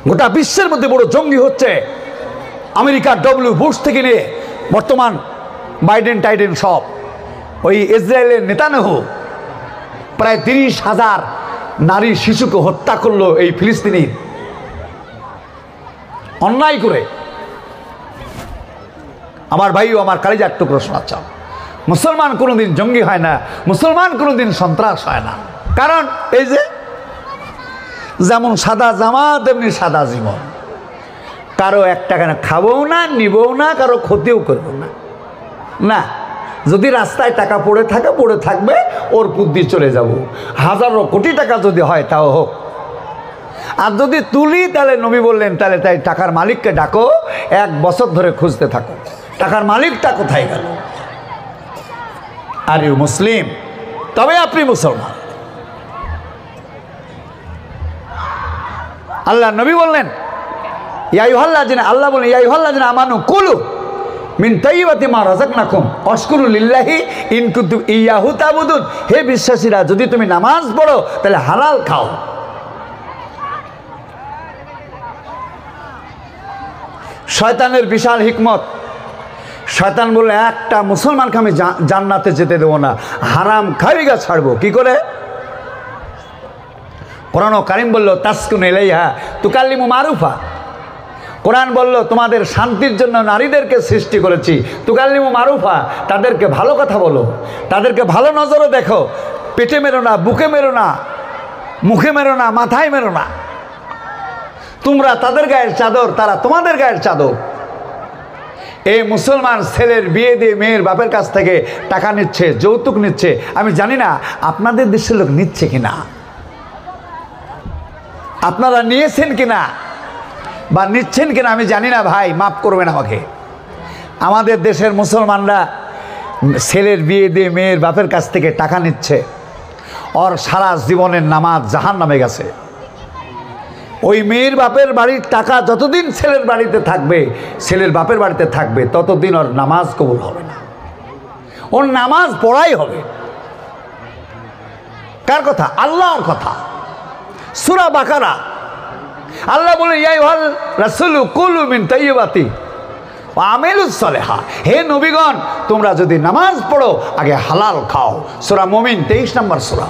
গোটা বিশ্বের মধ্যে বড় জঙ্গি হচ্ছে আমেরিকার ডব্লিউ বুশ থেকে নিয়ে বর্তমান বাইডেন টাইডেন সব। ওই ইসরায়েলের নেতানিয়াহু প্রায় 30,000 নারী শিশুকে হত্যা করলো এই ফিলিস্তিনি অন্যায় করে। আমার ভাই ও আমার কালিজার টুকরো শোনাচ্ছ, মুসলমান কোনোদিন জঙ্গি হয় না, মুসলমান কোনোদিন সন্ত্রাস হয় না। কারণ এই যে যেমন সাদা জামা তেমনি সাদা জীবন, কারো এক টাকা না খাবও না, নিবও না, কারো ক্ষতিও করবো না। না, যদি রাস্তায় টাকা পড়ে থাকে পড়ে থাকবে, ওর বুদ্ধি চলে যাব। হাজারো কোটি টাকা যদি হয় তাও হোক। আর যদি তুলি তাহলে নবী বললেন তাহলে তাই টাকার মালিককে ডাকো, 1 বছর ধরে খুঁজতে থাকো টাকার মালিকটা কোথায় গেল। আর ইউ মুসলিম, তবে আপনি মুসলমান। আল্লাহ নবী বললেন ইয়া আইয়ুহাল্লাযিনা, আল্লাহ বলেন ইয়া আইয়ুহাল্লাযিনা আমানু কুলু মিন তাইয়্যিবাতি মা রাযাকনাকুম ওয়াশকুরু লিল্লাহি ইন কুনতুম ইয়্যাহু তা'বুদুন। হে বিশ্বাসীরা, যদি তুমি নামাজ পড়ো তাহলে হালাল খাও। শয়তানের বিশাল হিকমত। শয়তান বলে একটা মুসলমানকে আমি জান্নাতে যেতে দেবো না, হারাম খাইগা ছাড়বো। কি করে? কোরআন কারীম বলল তাসকুন ইলাইহা তুকাল্লিমু মারুফা। কোরআন বলল তোমাদের শান্তির জন্য নারীদেরকে সৃষ্টি করেছি, তুকাল্লিমু মারুফা, তাদেরকে ভালো কথা বলো, তাদেরকে ভালো নজরে দেখো, পেটে মেরো না, বুকে মেরো না, মুখে মেরো না, মাথায় মেরো না। তোমরা তাদের গায়ের চাদর, তারা তোমাদের গায়ের চাদর। এই মুসলমান ছেলের বিয়ে দিয়ে মেয়ের বাপের কাছ থেকে টাকা নিচ্ছে, যৌতুক নিচ্ছে। আমি জানি না আপনাদের দেশের লোক নিচ্ছে কিনা, আপনারা নিয়েছেন কিনা বা নিচ্ছেন কিনা আমি জানি না। ভাই মাফ করবেন আমাকে। আমাদের দেশের মুসলমানরা ছেলের বিয়ে দিয়ে মেয়ের বাপের কাছ থেকে টাকা নিচ্ছে, ওর সারা জীবনের নামাজ জাহান্নামে গেছে। ওই মেয়ের বাপের বাড়ির টাকা যতদিন ছেলের বাড়িতে থাকবে, ছেলের বাপের বাড়িতে থাকবে, ততদিন ওর নামাজ কবুল হবে না, ওর নামাজ পড়াই হবে। কার কথা? আল্লাহর কথা। সূরা বাকারা আল্লাহ বলে ইয়া আইয়ুহার রাসূলু কুলু মিন তাইয়্যিবাতি ওয়া আমিলুস সালিহা। হে নবীগণ, তোমরা যদি নামাজ পড়ো আগে হালাল খাও। সূরা মুমিন 23 নম্বর সূরা।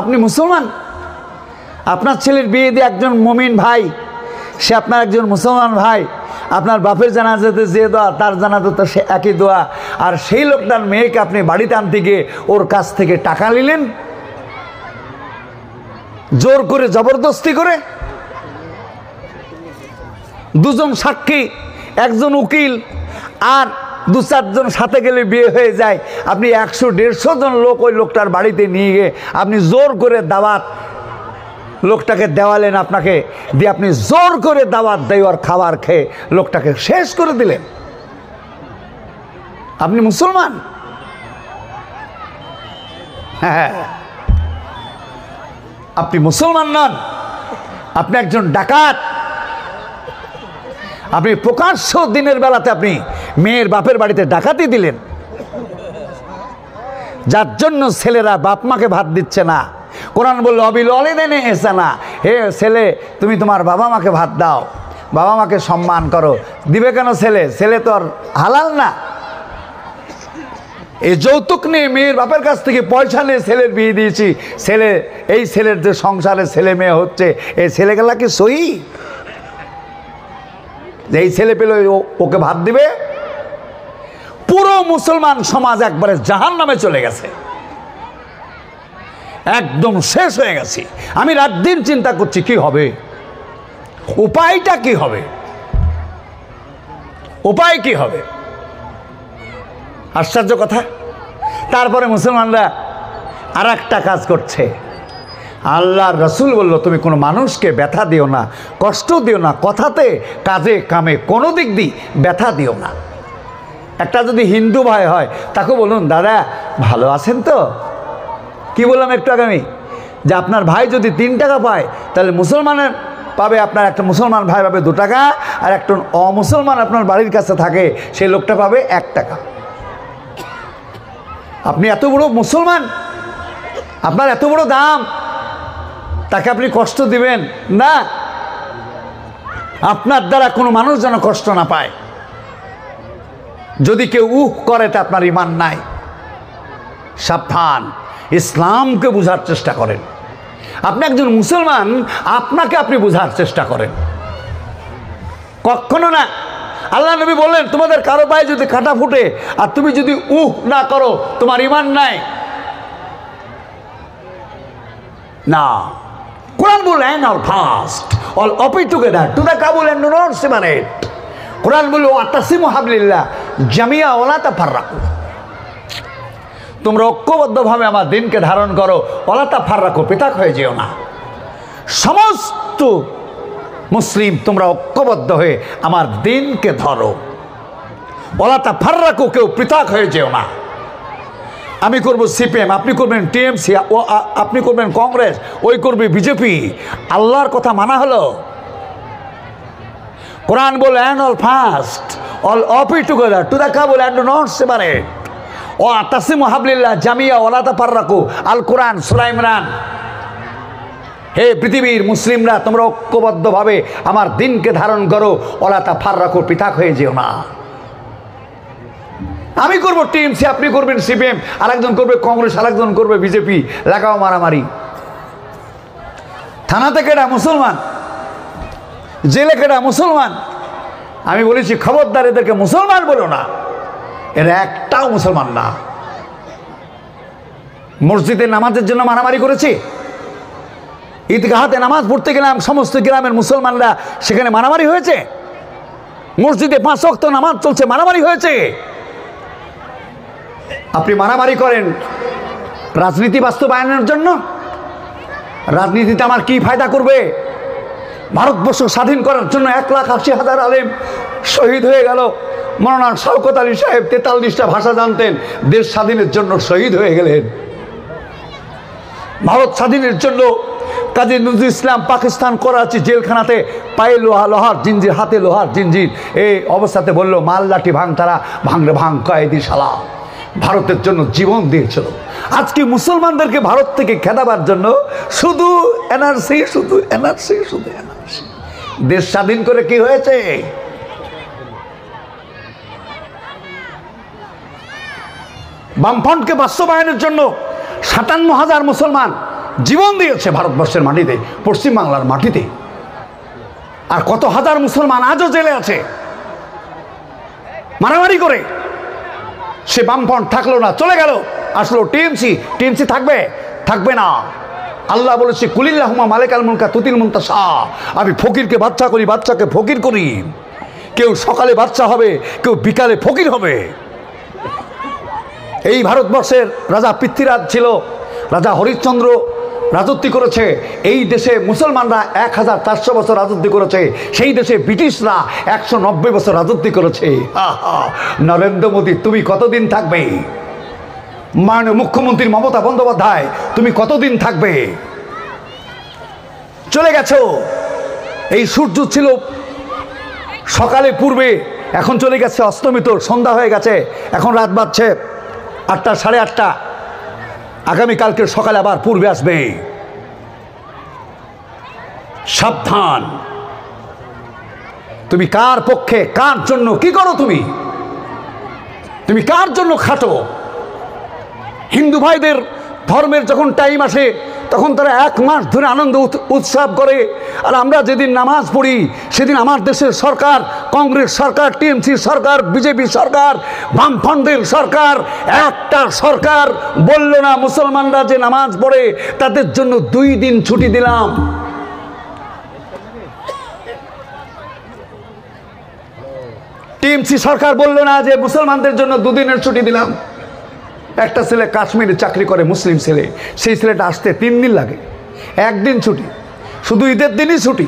আপনি মুসলমান, আপনার ছেলের বিয়ে দিয়ে একজন মুমিন ভাই, সে আপনার একজন মুসলমান ভাই, আপনার বাপের জানাজাতে যে দোয়া তার জানাজাতে সে একই দোয়া। আর সেই লোকটার মেয়েকে আপনি বাড়িতে আনতে গিয়ে ওর কাছ থেকে টাকা নিলেন, জোর করে, জবরদস্তি করে। দুজন সাক্ষী, একজন উকিল আর 2-4 জন সাথে গেলে বিয়ে হয়ে যায়। আপনি 100-150 জন লোক ওই লোকটার বাড়িতে নিয়ে গিয়ে আপনি জোর করে দাওয়াত লোকটাকে দেওয়ালেন, আপনাকে দিয়ে আপনি জোর করে দাওয়াত দেওয়ার খাবার খেয়ে লোকটাকে শেষ করে দিলেন। আপনি মুসলমান? হ্যাঁ, আপনি মুসলমান নন, আপনি একজন ডাকাত। আপনি প্রকাশ্য দিনের বেলাতে আপনি মেয়ের বাপের বাড়িতে ডাকাতি দিলেন, যার জন্য ছেলেরা বাপ মাকে ভাত দিচ্ছে না। কোরআন বলল অবিল ওয়ালিদাইনি ইহসানা, হে ছেলে তুমি তোমার বাবা মাকে ভাত দাও, বাবা মাকে সম্মান করো। দিবে কেন ছেলে? ছেলে তো আর হালাল না। এই যৌতুক নিয়ে মেয়ের বাপের কাছ থেকে পয়সা নিয়ে ছেলের বিয়ে দিয়েছি, ছেলে এই ছেলের যে সংসারে ছেলে মেয়ে হচ্ছে, এই ছেলেগুলা কি সহি? যে এই ছেলে পেলে ওকে ভাত দিবে? পুরো মুসলমান সমাজ একবারে জাহান্নামে চলে গেছে, একদম শেষ হয়ে গেছে। আমি রাত দিন চিন্তা করছি কি হবে, উপায়টা কি হবে, উপায় কি হবে। আশ্চর্য কথা। তারপরে মুসলমানরা আর একটা কাজ করছে। আল্লাহর রাসূল বলল তুমি কোনো মানুষকে ব্যথা দিও না, কষ্ট দিও না, কথাতে কাজে কামে কোনো দিক দিয়ে ব্যথা দিও না। একটা যদি হিন্দু ভাই হয় তাকে বলুন দাদা ভালো আছেন তো? কি বললাম একটু আগামী, যে আপনার ভাই যদি 3 টাকা পায় তাহলে মুসলমানের পাবে, আপনার একটা মুসলমান ভাই পাবে 2 টাকা, আর একটা অমুসলমান আপনার বাড়ির কাছে থাকে সেই লোকটা পাবে 1 টাকা। আপনি এত বড় মুসলমান, আপনার এত বড় দাম, তাকে আপনি কষ্ট দিবেন না। আপনার দ্বারা কোনো মানুষ যেন কষ্ট না পায়। যদি কেউ করে তা আপনার ঈমান নাই। সাবধান, ইসলামকে বোঝার চেষ্টা করেন। আপনি একজন মুসলমান, আপনাকে আপনি বোঝার চেষ্টা করেন। কখনো না। আল্লাহ নবী বললেন, তোমাদের কারো পায়ে যদি কাঁটা ফুটে আর তুমি যদি না করো, তোমার ঈমান নাই। না, কোরআন বললেন all fast all of together to the cable and not separate. Quran বলল ওয়াতাসিমু হাবলিল্লাহ জামিয়া ওয়ালা তাফাররাকু। তোমরা ঐক্যবদ্ধভাবে আমার দিনকে ধারণ করো, ওয়ালা তাফাররাকু, পৃথক হয়ে যেও না। সমস্ত মুসলিম তোমরা ঐক্যবদ্ধ হয়ে আমার দিনকে ধরো, ওয়ালা তাফাররাকু, কেউ পৃথক হয়ে যেও না। আমি করব সিপিএম, আপনি করবেন টিএমসি, আপনি করবেন কংগ্রেস, ওই করবে বিজেপি। আল্লাহর কথা মানা হলো? কোরআন বলে all fast all of together to the cable and not separate ও তাসিমু হাবলিল্লাহ জামিয়া ওয়ালা তাফাররাকু। আল কোরআন সূরা ইমরান। হে পৃথিবীর মুসলিমরা, তোমরা ঐক্যবদ্ধভাবে আমার দিনকে ধারণ করো, ওয়ালা তাফাররাকু, পৃথক হয়ে যেও না। আমি করব টিএমসি, আপনি করবেন সিপিএম, আরেকজন করবে কংগ্রেস, আরেকজন করবে বিজেপি, লাগাও মারামারি। থানাতে কেডা মুসলমান, জেলে কেডা মুসলমান। আমি বলেছি খবরদার, এদেরকে মুসলমান বলো না, এরা একটাও মুসলমান না। মসজিদে নামাজের জন্য মারামারি করেছে, ঈদগাহাতে নামাজ পড়তে গেলাম, সমস্ত গ্রামের মুসলমানরা, সেখানে মারামারি হয়েছে। মসজিদে 5 ওয়াক্ত নামাজ চলছে, মারামারি হয়েছে। আপনি মারামারি করেন রাজনীতি বাস্তবায়নের জন্য। রাজনীতিতে আমার কি ফায়দা করবে? ভারতবর্ষ স্বাধীন করার জন্য 1,80,000 আলেম শহীদ হয়ে গেল। মৌলানা শওকত আলী সাহেব 43টা ভাষা জানতেন, দেশ স্বাধীনের জন্য শহীদ হয়ে গেলেন। ভারত স্বাধীনের জন্য কাজী নজরুল ইসলাম পাকিস্তান করাচি জেলখানাতে পায়ে লোহার জিঞ্জির, হাতে লোহার জিঞ্জির, এই অবস্থাতে বলল মাল লাঠি ভাঙ, তারা ভাঙলে ভাঙ কয়েদি শালা। ভারতের জন্য জীবন দিয়েছিল। আজকে মুসলমানদেরকে ভারত থেকে খেদাবার জন্য শুধু এনআরসি, শুধু এনআরসি, শুধু এনআরসি। দেশ স্বাধীন করে কি হয়েছে? বামফ্রন্টকে বাস্তবায়নের জন্য 57,000 মুসলমান জীবন দিয়েছে ভারতবর্ষের মাটিতে, পশ্চিমবাংলার মাটিতে। আর কত হাজার মুসলমান আজও জেলে আছে মারামারি করে। সে বামফ্রন্ট থাকলো না, চলে গেল, আসলো টিএমসি। টিএমসি থাকবে? থাকবে না। আল্লাহ বলেছে কুলিল্লাহুম্মা মালিকাল মুলকা তুতিল মুনতাসা। আমি ফকিরকে বাচ্চা করি, বাচ্চাকে ফকির করি। কেউ সকালে বাচ্চা হবে, কেউ বিকালে ফকির হবে। এই ভারতবর্ষের রাজা পৃথ্বীরাজ ছিল, রাজা হরিশ্চন্দ্র রাজত্ব করেছে। এই দেশে মুসলমানরা 1400 বছর রাজত্ব করেছে। সেই দেশে ব্রিটিশরা 190 বছর রাজত্ব করেছে। নরেন্দ্র মোদী, তুমি কতদিন থাকবে? মাননীয় মুখ্যমন্ত্রী মমতা বন্দ্যোপাধ্যায়, তুমি কতদিন থাকবে? চলে গেছো। এই সূর্য ছিল সকালে পূর্বে, এখন চলে গেছে অস্তমিত, সন্ধ্যা হয়ে গেছে, এখন রাত বাজছে 8টা, 8:30। আগামীকালকে সকালে আবার পূর্বে আসবে। সাবধান। তুমি কার পক্ষে, কার জন্য কি করো? তুমি কার জন্য খাটো? হিন্দু ভাইদের ধর্মের যখন টাইম আসে, তখন তারা 1 মাস ধরে আনন্দ উৎসব করে। আর আমরা যেদিন নামাজ পড়ি, সেদিন আমার দেশের সরকার, কংগ্রেস সরকার, টিএমসি সরকার, বিজেপি সরকার, বামফ্রন্টের সরকার, একটা সরকার বলল না মুসলমানরা যে নামাজ পড়ে তাদের জন্য 2 দিন ছুটি দিলাম। টিএমসি সরকার বলল না যে মুসলমানদের জন্য 2 দিনের ছুটি দিলাম। একটা ছেলে কাশ্মীরে চাকরি করে, মুসলিম ছেলে, সেই ছেলেটা আসতে 3 দিন লাগে, 1 দিন ছুটি, শুধু ঈদের দিনই ছুটি।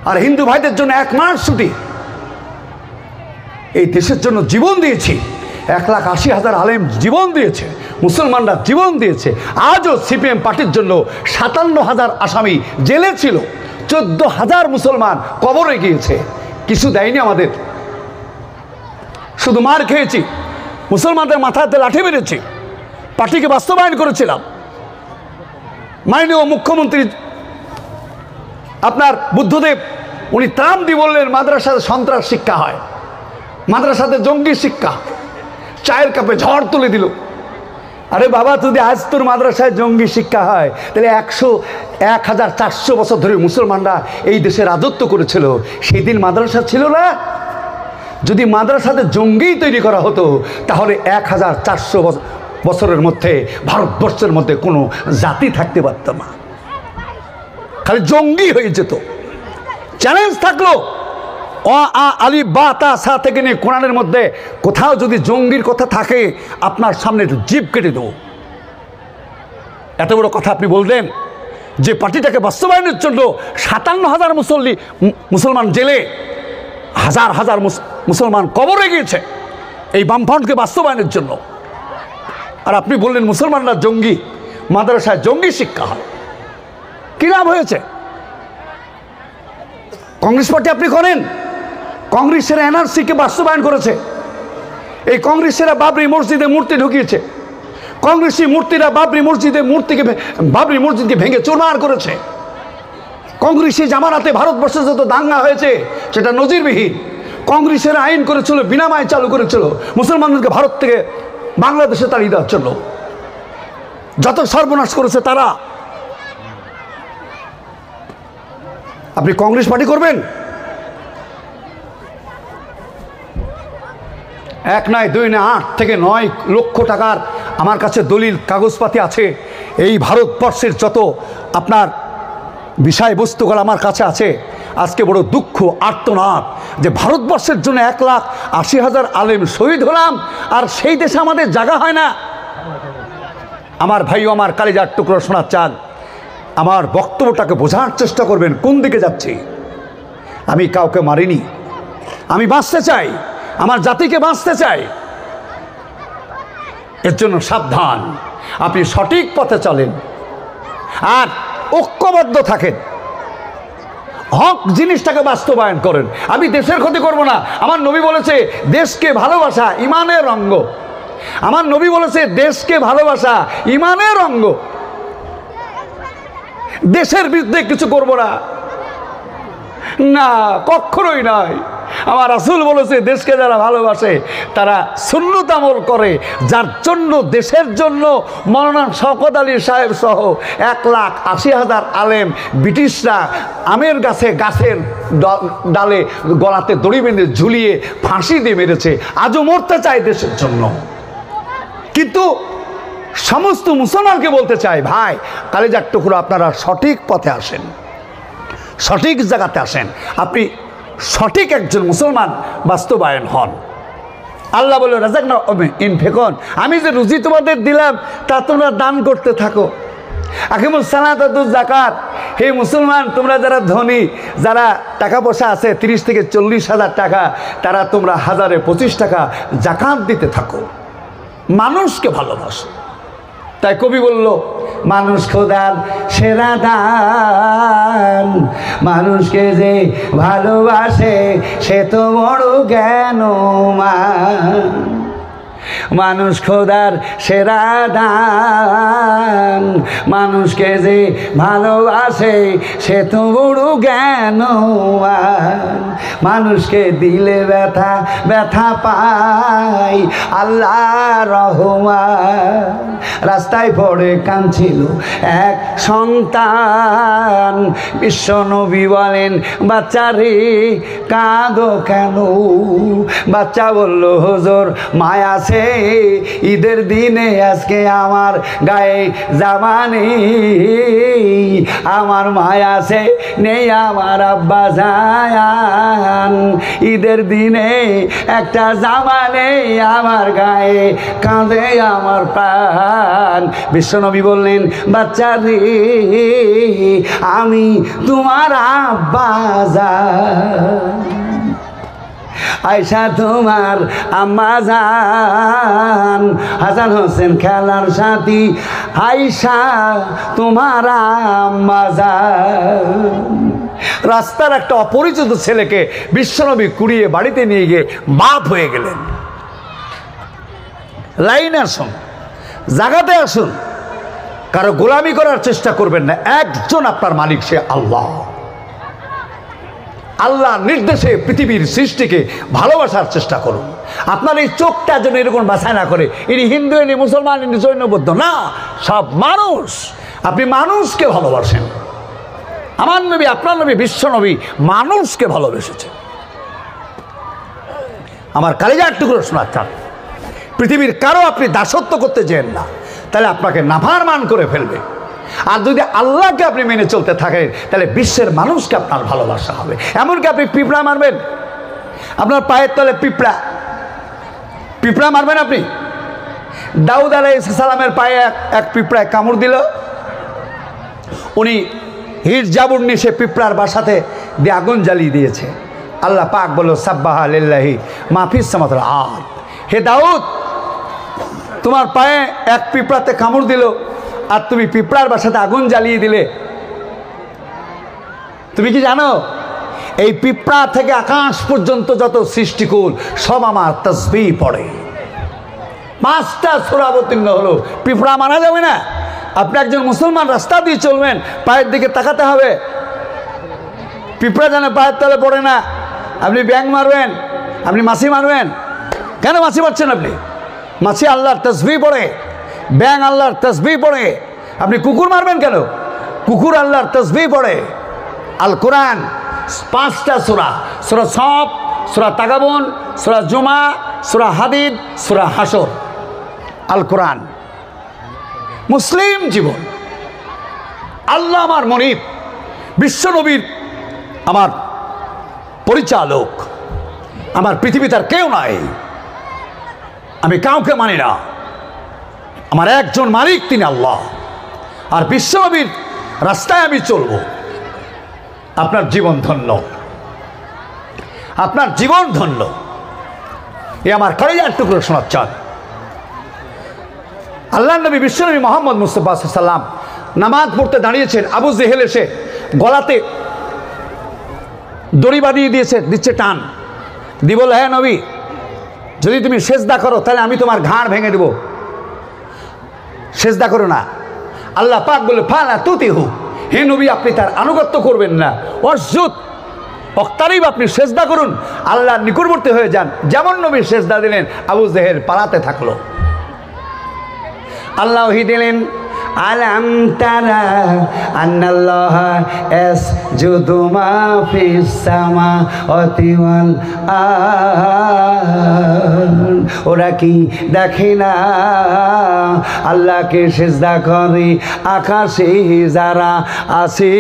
আর হিন্দু ভাইদের জন্য 1 মাস ছুটি। এই দেশের জন্য জীবন দিয়েছি। 1,80,000 আলেম জীবন দিয়েছে, মুসলমানরা জীবন দিয়েছে। আজও সিপিএম পার্টির জন্য 57,000 আসামি জেলে ছিল, 14,000 মুসলমান কবরে গিয়েছে। কিছু দেয়নি আমাদের, শুধু মার খেয়েছি। মুসলমানদের মাথাতে লাঠি মেরেছি, পার্টিকে বাস্তবায়ন করেছিলাম। মাননীয় মুখ্যমন্ত্রী আপনার বুদ্ধদেব উনি ত্রাণ দিয়ে বললেন মাদ্রাসাতে সন্ত্রাস শিক্ষা হয়, মাদ্রাসাতে জঙ্গি শিক্ষা, চায়ের কাপে ঝড় তুলে দিল। আরে বাবা, যদি আজ তোর মাদ্রাসায় জঙ্গি শিক্ষা হয় তাহলে 1400 বছর ধরে মুসলমানরা এই দেশে রাজত্ব করেছিল, সেই দিন মাদ্রাসা ছিল না? যদি মাদ্রাসাতে জঙ্গি তৈরি করা হতো তাহলে 1400 বছরের মধ্যে ভারতবর্ষের মধ্যে কোনো জাতি থাকতে পারত না, খালি জঙ্গি হয়ে যেত। চ্যালেঞ্জ থাকলো অ আ আলিফ বা তা সা থেকে নিয়ে কোরআনের মধ্যে কোথাও যদি জঙ্গির কথা থাকে আপনার সামনে জিভ কেটে দেবো। এত বড় কথা আপনি বললেন যে পার্টিটাকে বাস্তবায়নের জন্য 57,000 মুসলমান জেলে, হাজার হাজার মুসলমান কবরে গিয়েছে এই বামফ্রন্টকে বাস্তবায়নের জন্য, আর আপনি বললেন মুসলমানরা জঙ্গি, মাদ্রাসায় জঙ্গি শিক্ষা হয়। কি লাভ হয়েছে? কংগ্রেস পার্টি আপনি করেন, কংগ্রেসের এনআরসিকে বাস্তবায়ন করেছে, এই কংগ্রেসেরা বাবরি মসজিদে মূর্তি ঢুকিয়েছে, কংগ্রেসি মূর্তিরা বাবরি মসজিদকে ভেঙে চুরমার করেছে, কংগ্রেসি জামানাতে ভারতবর্ষে যত দাঙ্গা হয়েছে সেটা নজিরবিহীন। কংগ্রেসের আইন করেছিল, বিনাময় চালু করেছিল মুসলমানদেরকে ভারত থেকে বাংলাদেশে তাড়িয়ে দেওয়ার জন্য, যত সর্বনাশ করেছে তারা। আপনি কংগ্রেস পার্টি করবেন? 1 নয় 2 নয় 8 থেকে 9 লক্ষ টাকার আমার কাছে দলিল কাগজপাতি আছে। এই ভারতবর্ষের যত আপনার বিষয়বস্তুগুলো আমার কাছে আছে। আজকে বড় দুঃখ আর্তনাদ যে ভারতবর্ষের জন্য 1,80,000 আলেম শহীদ হলাম, আর সেই দেশে আমাদের জায়গা হয় না। আমার ভাইও আমার কালিজার টুকরো শোনার চান, আমার বক্তব্যটাকে বোঝার চেষ্টা করবেন কোন দিকে যাচ্ছি। আমি কাউকে মারিনি, আমি বাঁচতে চাই, আমার জাতিকে বাঁচতে চাই। এর জন্য সাবধান, আপনি সঠিক পথে চলেন আর ঐক্যবদ্ধ থাকেন, হক জিনিসটাকে বাস্তবায়ন করেন। আমি দেশের ক্ষতি করব না। আমার নবী বলেছে দেশকে ভালোবাসা ইমানের অঙ্গ। আমার নবী বলেছে দেশকে ভালোবাসা ইমানের অঙ্গ। দেশের বিরুদ্ধে কিছু করব না, না কখনোই নয়। আমার রাসূল বলেছে দেশকে যারা ভালোবাসে তারা সুন্নত আমল করে, যার জন্য দেশের জন্য মৌলানা শওকত আলী সাহেব সহ 1,80,000 আলেম ব্রিটিশরা আমের গাছের ডালে গলাতে দড়ি বেঁধে ঝুলিয়ে ফাঁসি দিয়ে মেরেছে, আজও মরতে চায় দেশের জন্য। কিন্তু সমস্ত মুসলমানকে বলতে চাই, ভাই কালিজার টুকরো, আপনারা সঠিক পথে আসেন, সঠিক জায়গাতে আসেন, আপনি সঠিক একজন মুসলমান বাস্তবায়ন হন। আল্লাহ বলে রাজাক না ইনফেকন, আমি যে রুজি তোমাদের দিলাম তা তোমরা দান করতে থাকো। আকিমুস সালাত যাকাত, হে মুসলমান তোমরা যারা ধনী, যারা টাকা পয়সা আছে 30 থেকে 40,000 টাকা, তারা তোমরা 1025 টাকা জাকাত দিতে থাকো। মানুষকে ভালোবাসো। তাই কবি বলল মানুষ খোদার সেরা দান, মানুষকে যে ভালোবাসে সে তো বড় জ্ঞানমান। মানুষ খোদার সেরা দান, মানুষকে যে ভালোবাসে সে তো বড় জ্ঞানবান। মানুষকে দিলে ব্যথা ব্যথা পায় আল্লাহ রহমান। রাস্তায় পড়ে কাঁদছিল এক সন্তান, বিশ্বনবী বলেন বাচ্চারে কাঁদো কেন? বাচ্চা বলল হুজুর মায়া আছে, ঈদের দিনে আজকে আমার গায়ে জামা নেই, আমার মায়া আছে নেই আমার আব্বা জান, ঈদের দিনে একটা জামা নেই আমার গায়ে, কাঁদে আমার প্রাণ। বিশ্বনবী বললেন বাচ্চা রে আমি তোমার আব্বা জান, আয়সা তোমার আম্মা জান, হাসান হোসেন খেলার সাথী, আয়সা তোমার আম্মা জান। রাস্তার একটা অপরিচিত ছেলেকে বিশ্বনবী কুড়িয়ে বাড়িতে নিয়ে গিয়ে বাপ হয়ে গেলেন। লাইনে আসুন, জাগাতে আসুন, কারো গোলামি করার চেষ্টা করবেন না। একজন আপনার মালিক, সে আল্লাহ। আল্লাহর নির্দেশে পৃথিবীর সৃষ্টিকে ভালোবাসার চেষ্টা করুন। আপনার এই চোখটা যেন এরকম বাছাই না করে ইনি হিন্দু, ইনি মুসলমান, ইনি জৈন, বৌদ্ধ, না, সব মানুষ। আপনি মানুষকে ভালোবাসেন। আমার নবী, আপনার নবী, বিশ্ব নবী মানুষকে ভালোবেসেছে। আমার কালিজার টুকরো শোনাচ্ছেন, পৃথিবীর কারো আপনি দাসত্ব করতে চেন না, তাহলে আপনাকে নাফরমান করে ফেলবে। আর যদি আল্লাহকে আপনি মেনে চলতে থাকেন, তাহলে বিশ্বের মানুষকে আপনার ভালোবাসা হবে। এমনকি আপনি পিঁপড়া মারবেন, আপনার পায়ের তলে পিঁপড়া মারবেন আপনি। দাউদ আলাইহিস সালামের পায়ে এক পিঁপড়ায় কামড় দিল, উনি হিট জাবুর নিয়ে সে পিঁপড়ার বাসাতে দিয়ে আগুন জ্বালিয়ে দিয়েছে। আল্লাহ পাক বলল, সাব্বাহা লিল্লাহি মা ফিস সামাওয়াতি ওয়াল আরদ। হে দাউদ, তোমার পায়ে এক পিঁপড়াতে কামড় দিল আর তুমি পিঁপড়ার বাসাতে আগুন জ্বালিয়ে দিলে। তুমি কি জানো, এই পিঁপড়া থেকে আকাশ পর্যন্ত যত সৃষ্টিকুল সব আমার তাসবিহ পড়ে। 5টা সূরা অবতীর্ণ হলো, পিঁপড়া মারা যাবে না। আপনি একজন মুসলমান, রাস্তা দিয়ে চলবেন, পায়ের দিকে তাকাতে হবে, পিঁপড়া যেন পায়ের তলে পড়ে না। আপনি ব্যাঙ মারবেন, আপনি মাছি মারবেন, কেন মাছি মারছেন আপনি? মাছি আল্লাহর তাসবিহ পড়ে, ব্যাঙ আল্লাহর তাসবিহ পড়ে। আপনি কুকুর মারবেন কেন? কুকুর আল্লাহর তাসবিহ পড়ে। আল কোরআন 5টা সূরা, সূরা সফ, সূরা তাগাবুন, সূরা জুমা, সূরা হাদিদ, সূরা হাসর। আল কোরআন মুসলিম জীবন। আল্লাহ আমার মনিব, বিশ্বনবীর আমার পরিচালক। আমার পৃথিবীতে আর কেউ নাই, আমি কাউকে মানি না। আমার একজন মালিক, তিনি আল্লাহ। আর বিশ্বনবীর রাস্তায় আমি চলব। আপনার জীবন ধন্য, আপনার জীবন ধন্য। এ আমার কলিজার টুকরো শোনাচ্ছেন। আল্লাহ নবী বিশ্বনবী মোহাম্মদ মুস্তাফা সাল্লাম নামাজ পড়তে দাঁড়িয়েছেন। আবু জেহেল এসে গলাতে দড়ি বাঁধিয়ে দিচ্ছে টান দি, বলল, হ্যাঁ নবী, যদি তুমি সেজদা করো তাহলে আমি তোমার ঘাড় ভেঙে দেব, সেজদা করো না। আল্লাহ পাক বলে, ফালা তুতিহু, হে নবী আপনি তার আনুগত্য করবেন না। ওয়াসজুদ, অক্তারিব, আপনি সেজদা করুন, আল্লাহর নিকটবর্তী হয়ে যান। যেমন নবী সেজদা দিলেন, আবু জেহেল পালাতে থাকলো। আল্লাহ ওহী দিলেন, আলাম তারা আন্নাল্লাহ ইয়াসজুদু মা ফিস সামাওয়াতি ওয়াল আরদ। ওরা কি দেখে না আল্লাহকে সিজদা করে আকাশে যারা আছে,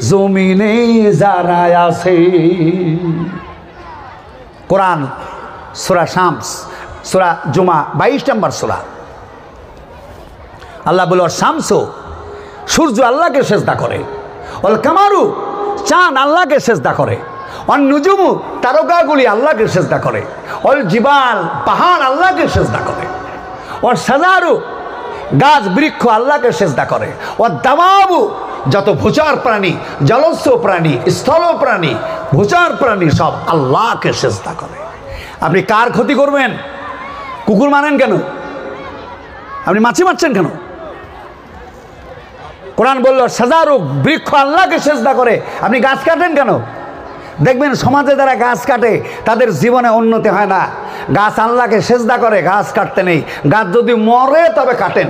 জমিনে যারা আছে। কোরআন সূরা শামস, সূরা জুমা 22 নম্বর সূরা। আল্লাহ বলে, শামস, সূর্য আল্লাহকে সেজদা করে, অল কামারু, চাঁদ আল্লাহকে সেজদা করে, অন নুজুমু, তারকাগুলি আল্লাহকে সেজদা করে, অল জিবাল, পাহাড় আল্লাহকে সেজদা করে, অর সাজারু, গাছ বৃক্ষ আল্লাহকে সেজদা করে, অর দামাবু, যত ভূচর প্রাণী, জলস্য প্রাণী, স্থল প্রাণী, ভূচর প্রাণী সব আল্লাহকে সেজদা করে। আপনি কার ক্ষতি করবেন? কুকুর মানেন কেন? আপনি মাছি মারছেন কেন? কোরআন বলল, সাজারু, বৃক্ষ আল্লাহকে সেজদা করে, আপনি গাছ কাটেন কেন? দেখবেন সমাজে যারা গাছ কাটে তাদের জীবনে উন্নতি হয় না। গাছ আল্লাহকে সেজদা করে, গাছ কাটতে নেই। গাছ যদি মরে তবে কাটেন।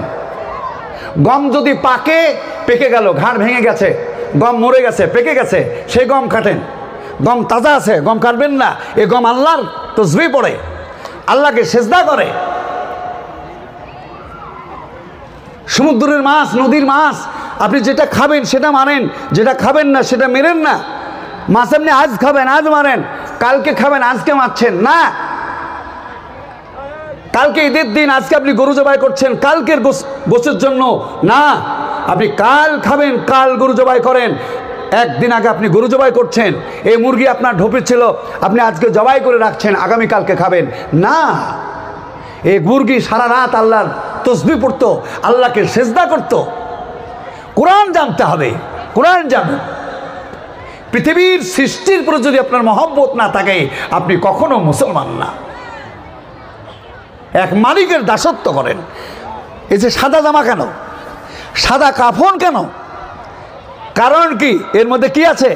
গম যদি পাকে, পেকে গেল, ঘাড় ভেঙে গেছে, গম মরে গেছে, পেকে গেছে, সেই গম কাটেন। গম তাজা আছে, গম কাটবেন না। এই গম আল্লাহর তাসবিহ পড়ে, আল্লাহকে সেজদা করে। সমুদ্রের মাছ, নদীর মাছ, আপনি যেটা খাবেন সেটা মানেন, যেটা খাবেন না সেটা মেরেন না। মাছ আপনি আজ খাবেন, আজ মারেন, কালকে খাবেন, আজকে মারছেন না। কালকে ঈদের দিন, আজকে আপনি গরু জবাই করছেন কালকের গোশের জন্য না। আপনি কাল খাবেন, কাল গরু জবাই করেন। একদিন আগে আপনি গরু জবাই করছেন, এই মুরগি আপনার ঢোপে ছিল, আপনি আজকে জবাই করে রাখছেন, আগামীকালকে খাবেন না। এই মুরগি সারা রাত আল্লাহর তাসবিহ পড়তো, আল্লাহকে সেজদা করত। কোরআন জানতে হবে, কোরআন জানুন। পৃথিবীর সৃষ্টির প্রতি যদি আপনার মহব্বত না থাকে, আপনি কখনো মুসলমান না। এক মালিকের দাসত্ব করেন। এই যে সাদা জামা কেন? সাদা কাফন কেন? কারণ কি? এর মধ্যে কি আছে?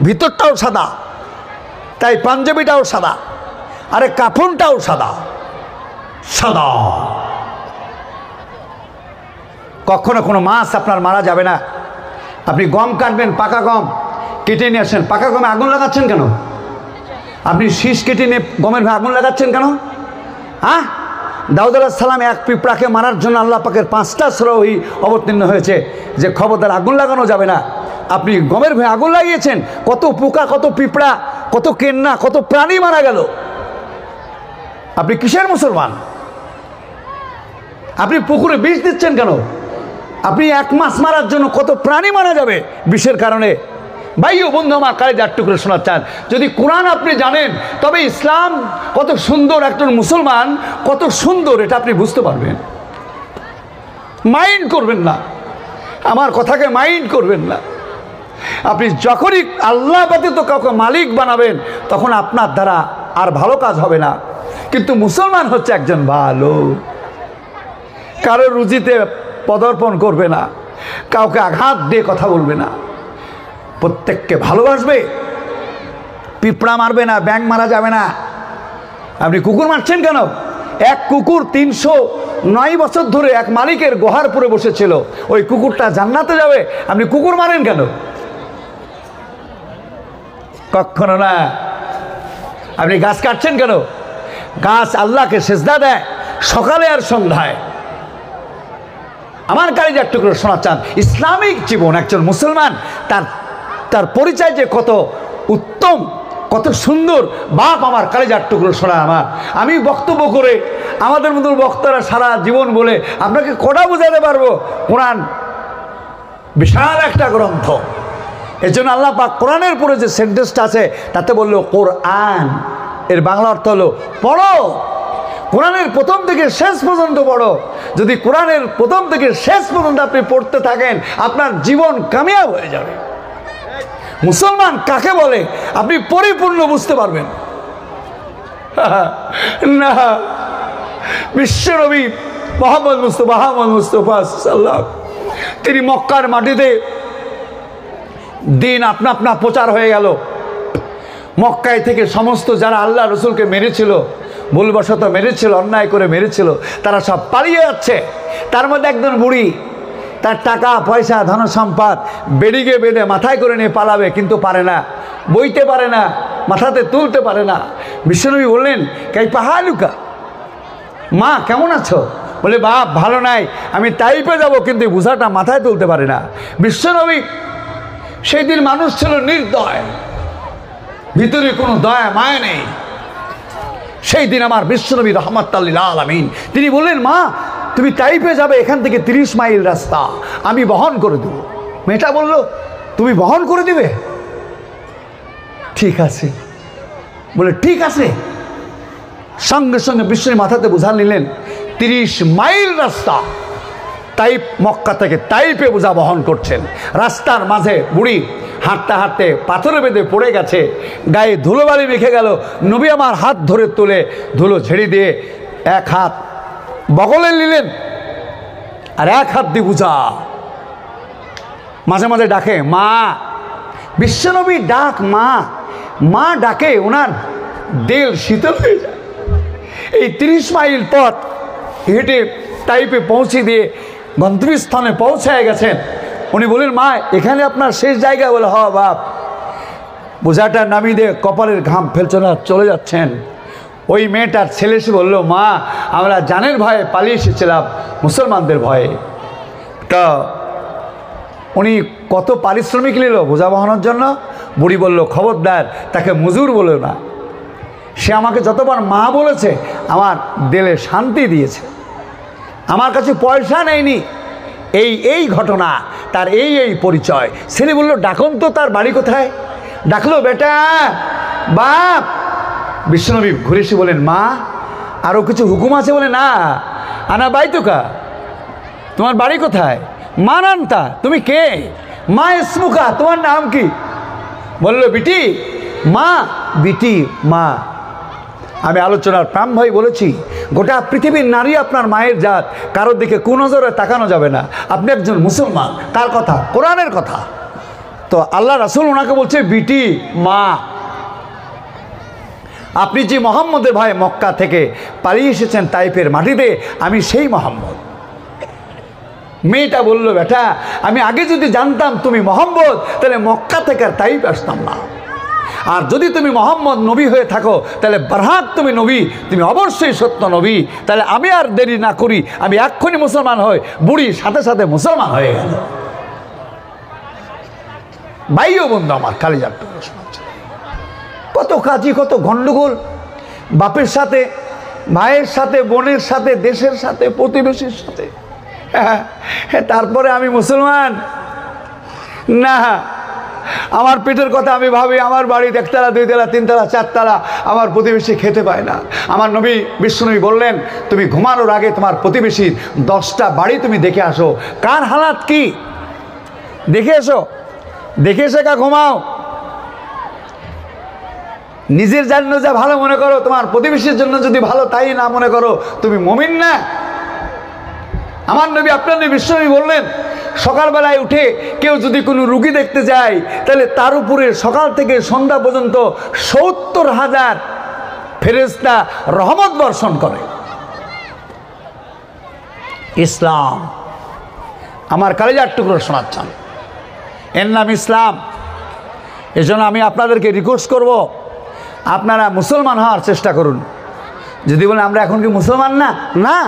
ভিতরটাও সাদা, তাই পাঞ্জাবিটাও সাদা, আরে কাফনটাও সাদা সাদা। কখনো কোনো মাছ আপনার মারা যাবে না। আপনি গম কাটবেন, পাকা গম কেটে নিয়ে আসেন, পাকা গমে আগুন লাগাচ্ছেন কেন? আপনি শীষ কেটে নিয়ে গমের ভাই আগুন লাগাচ্ছেন কেন? হ্যাঁ, দাউদ আলাইহিস সালাম এক পিঁপড়াকে মারার জন্য আল্লাহ পাকের 5টা সূরা অবতীর্ণ হয়েছে যে খবরদার আগুন লাগানো যাবে না। আপনি গমের ভাই আগুন লাগিয়েছেন, কত পোকা, কত পিঁপড়া, কত কেন্না, কত প্রাণী মারা গেল। আপনি কিসের মুসলমান? আপনি পুকুরে বিষ দিচ্ছেন কেন? আপনি এক মাছ মারার জন্য কত প্রাণী মারা যাবে বিষের কারণে। ভাইও বন্ধু আমার, কালেজার টুকরো শোনা চান, যদি কোরআন আপনি জানেন তবে ইসলাম কত সুন্দর, একজন মুসলমান কত সুন্দর এটা আপনি বুঝতে পারবেন। মাইন্ড করবেন না, আমার কথাকে মাইন্ড করবেন না। আপনি যখনই আল্লাহ ব্যতীত কাউকে মালিক বানাবেন তখন আপনার দ্বারা আর ভালো কাজ হবে না। কিন্তু মুসলমান হচ্ছে একজন ভালো, কারো রুজিতে পদার্পণ করবে না, কাউকে আঘাত দিয়ে কথা বলবে না, প্রত্যেককে ভালোবাসবে, পিঁপড়া মারবে না, ব্যাঙ মারা যাবে না। আপনি কুকুর মারছেন কেন? এক কুকুর 309 বছর ধরে এক মালিকের গোহার পরে বসেছিল, ওই কুকুরটা জান্নাতে যাবে, আপনি কুকুর মারেন কেন? কখনো না। আপনি গাছ কাটছেন কেন? গাছ আল্লাহকে সেজদা দেয় সকালে আর সন্ধ্যায়। আমার কালেজার টুকরো শোনা চান, ইসলামিক জীবন, একজন মুসলমান তার পরিচয় যে কত উত্তম, কত সুন্দর। বাপ আমার কালেজার টুকরো শোনা আমার, আমি বক্তব্য করে আমাদের মতো বক্তারা সারা জীবন বলে আপনাকে কটা বোঝাতে পারবো? কোরআন বিশাল একটা গ্রন্থ। এর জন্য আল্লাহ পাক কোরআনের পরে যে সেন্টেন্সটা আছে তাতে বললো কোরআন, এর বাংলা অর্থ হলো পড়ো। কোরআনের প্রথম থেকে শেষ পর্যন্ত পড়ো। যদি কোরআনের প্রথম থেকে শেষ পর্যন্ত আপনি পড়তে থাকেন আপনার জীবন কামিয়াব হয়ে যাবে। মুসলমান কাকে বলে আপনি পরিপূর্ণ বুঝতে পারবেন না। বিশ্বনবী মোহাম্মদ মুস্তাফা সাল্লাল্লাহু, তিনি মক্কার মাটিতে দিন আপনা আপনা প্রচার হয়ে গেল। মক্কায় থেকে সমস্ত যারা আল্লাহ রসুলকে মেরেছিল, ভুলবশত মেরেছিল, অন্যায় করে মেরেছিল, তারা সব পালিয়ে যাচ্ছে। তার মধ্যে একজন বুড়ি, তার টাকা পয়সা ধন সম্পদ বেড়িগে বেঁধে মাথায় করে নিয়ে পালাবে, কিন্তু পারে না, বইতে পারে না, মাথাতে তুলতে পারে না। বিশ্বনবী বললেন, কাই পাহালুকা, মা কেমন আছো? বলে, বাপ ভালো নাই, আমি তাইপে যাব, কিন্তু বোঝাটা মাথায় তুলতে পারে না। বিশ্বনবী সেই দিন মানুষ ছিল নির্দয়, ভিতরে কোনো দয়া মায়া নেই। সেই দিন আমার বিশ্বনবী রাহমাতুল লিল আলামিন তিনি বললেন, মা তুমি তাইপে যাবে, এখান থেকে 30 মাইল রাস্তা, আমি বহন করে দেব। মেয়েটা বলল, তুমি বহন করে দিবে? ঠিক আছে। বলে, ঠিক আছে। সঙ্গে সঙ্গে বিশ্বনবী মাথাতে বোঝা নিলেন, 30 মাইল রাস্তা, তাইপ, মক্কা থেকে তাইপে বোঝা বহন করছেন। রাস্তার মাঝে বুড়ি হাঁটতে হাঁটতে পাথরে বেঁধে পড়ে গেছে, গায়ে ধুলোবালি মেখে গেল। নবী আমার হাত ধরে তুলে ধুলো ঝেড়ে দিয়ে এক হাত বগলে নিলেন আর এক হাত দিয়ে বুঝা। মাঝে মাঝে ডাকে মা। বিশ্বনবী ডাক মা, মা ডাকে, ওনার দেল শীতল হয়ে যায়। এই 30 মাইল পথ হেঁটে তাইপে পৌঁছে দিয়ে গন্তব্যস্থানে পৌঁছায় গেছেন। উনি বলেন, মা এখানে আপনার শেষ জায়গা? বলে, হ বাপ। বোঝাটা নামিয়ে দিয়ে কপালের ঘাম ফেলছে না, চলে যাচ্ছেন। ওই মেয়েটার ছেলে এসে বললো, মা আমরা জানের ভয়ে পালিয়ে এসেছিলাম, মুসলমানদের ভয়ে। তা উনি কত পারিশ্রমিক নিল বোঝা বহানোর জন্য? বুড়ি বলল, খবরদার তাকে মজুর বলো না, সে আমাকে যতবার মা বলেছে আমার দিলে শান্তি দিয়েছে, আমার কাছে পয়সা নেয়নি। এই ঘটনা, তার এই পরিচয়। ছেলে বলল, ডাকুন তো, তার বাড়ি কোথায়? ডাকলো, বেটা, বাপ। বিশ্বনবী ঘুরে এসে বলেন, মা আরও কিছু হুকুম আছে? বলে, না, আনা বাইতুকা, তোমার বাড়ি কোথায়? মা নানতা, তুমি কে? মা ইসমুকা, তোমার নাম কি? বলল, বিটি। মা, বিটি, মা। আমি আলোচনার প্রাণ ভাই বলেছি, গোটা পৃথিবীর নারী আপনার মায়ের জাত, কারোর দিকে কুনজরে তাকানো যাবে না। আপনি একজন মুসলমান, কার কথা? কোরআনের কথা। তো আল্লাহ রাসূল ওনাকে বলছে বিটি, মা। আপনি যে মোহাম্মদের ভাই মক্কা থেকে পালিয়ে এসেছেন তাইফের মাটিতে, আমি সেই মোহাম্মদ। মেয়েটা বলল, বেটা আমি আগে যদি জানতাম তুমি মোহাম্মদ, তাহলে মক্কা থেকে আর তাইফ আসতাম না। আর যদি তুমি মোহাম্মদ নবী হয়ে থাকো, তাহলে বারহাক তুমি নবী, তুমি অবশ্যই সত্য নবী। তাহলে আমি আর দেরি না করি, আমি এক্ষুনি মুসলমান হই। বুড়ি সাথে সাথে মুসলমান হয়ে গেল। ভাইও বন্ধু আমার, কালিজার টুকরো শোনাচ্ছে, কত কাজী, কত গন্ডগোল, বাপের সাথে, ভাইয়ের সাথে, বোনের সাথে, দেশের সাথে, প্রতিবেশীর সাথে। তারপরে আমি মুসলমান না, আমার পেটের কথা আমি ভাবি, আমার বাড়ি 1 তলা 2 তলা 3 তলা 4 তলা, আমার প্রতিবেশী খেতে পায় না। আমার নবী বিশ্বনবী বললেন, তুমি ঘুমানোর আগে তোমার প্রতিবেশীর 10টা বাড়ি তুমি দেখে আসো, কার হালাত কি দেখে এসো, দেখে এসে ঘুমাও। নিজের জন্য যা ভালো মনে করো, তোমার প্রতিবেশীর জন্য যদি ভালো তাই না মনে করো, তুমি মুমিন না। আমার নবী, আপনার নবী বিশ্বনবী বললেন, সকালবেলায় উঠে কেউ যদি কোনো রুগী দেখতে যায়, তাহলে তার উপরে সকাল থেকে সন্ধ্যা পর্যন্ত 70,000 ফেরেশতা রহমত বর্ষণ করে। ইসলাম আমার কালিজার টুকরো শোনাচ্ছেন, এর নাম ইসলাম। এজন্য আমি আপনাদেরকে রিকোয়েস্ট করব, আপনারা মুসলমান হওয়ার চেষ্টা করুন। যদি বলেন আমরা এখন কি মুসলমান না, না,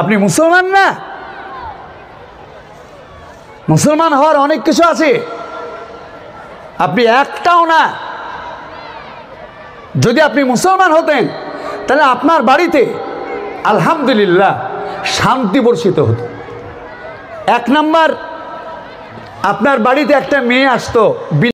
আপনি মুসলমান না। মুসলমান হওয়ার অনেক কিছু আছে, আপনি একটাও না। যদি আপনি মুসলমান হতেন, তাহলে আপনার বাড়িতে আলহামদুলিল্লাহ শান্তি বর্ষিত হতো। 1 নাম্বার, আপনার বাড়িতে একটা মেয়ে আসতো